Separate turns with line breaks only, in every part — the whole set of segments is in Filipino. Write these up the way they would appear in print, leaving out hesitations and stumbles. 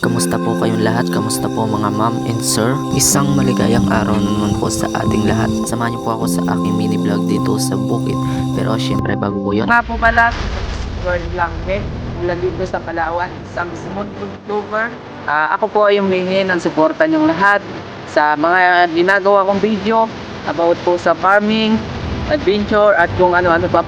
Kamusta po kayong lahat? Kamusta po mga ma'am and sir? Isang maligayang araw naman po sa ating lahat. Samahan niyo po ako sa aking mini vlog dito sa bukid. Pero syempre bago po yun,
Nga po pala, Lord Langme, mula dito sa Palawan, isang smooth YouTuber. Ako po ay humingi ng suporta niyong lahat sa mga ginagawa kong video about po sa farming, adventure, at kung ano-ano pa.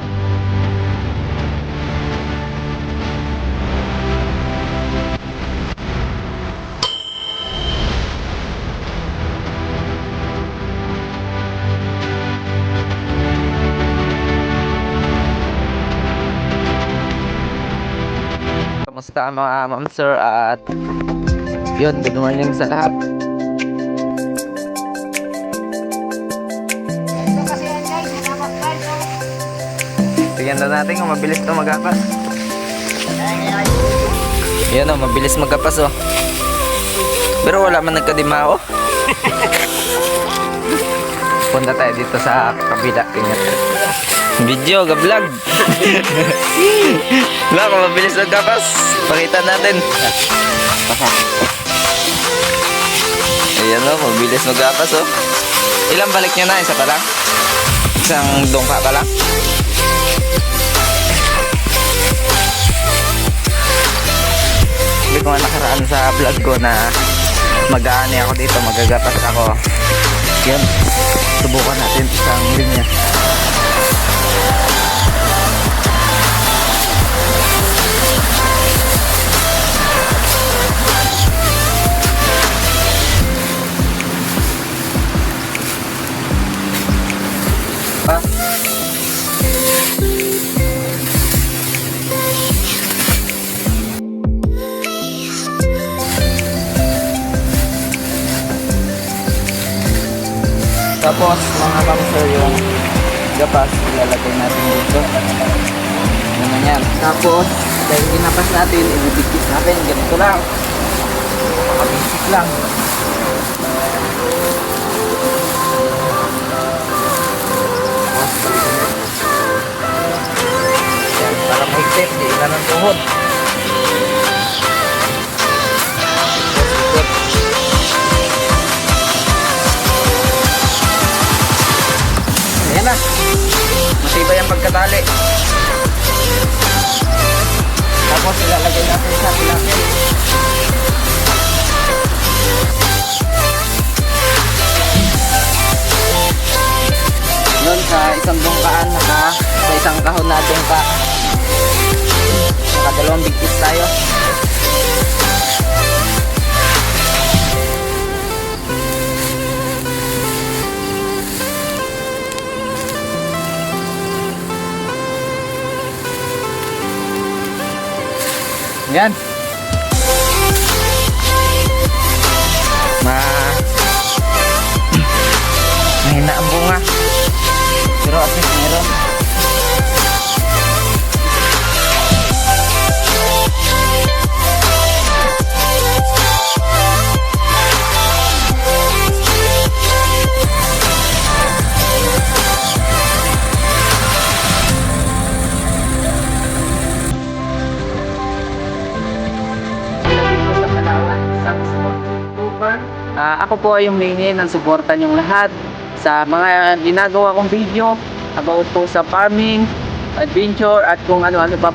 kamusta mga ma'am sir? At yun, good morning sa lahat. Tingnan na natin kung mabilis ito magapas. Yan o, mabilis magapas o. Pero wala man nagkadimao. Punta tayo dito sa kabila. Tingnan. Video, ga-vlog. Wala, kung mabilis magapas, pakita natin. Ayan o, mabilis magapas o. Ilang balik nyo na? Isa pa lang? Isang dungka pa lang? Hindi ko nga nakaraan sa vlog ko na mag-aani ako dito, magagapas ako. Yun, subukan natin isang linya. Tapos mga bangser yung gapas ilalagay natin dito. Ganun yan. Tapos dahil ginapas natin, ibibigkit natin. Ganito lang. Makabisik lang. Yan, para mahigpit. Di ilan ang tuhod. Ayan na. Matibay ang pagkatali. Tapos ilalagay natin sa tilapia. Doon sa isang bungkaan sa isang kahon na bungka. Nakadalawang bigkis tayo. Yan. Mahina ang bunga. Pero at least meron.
Ako po ay humingi ng suporta niyong lahat sa mga ginagawa kong video about po sa farming, adventure, at kung ano-ano pa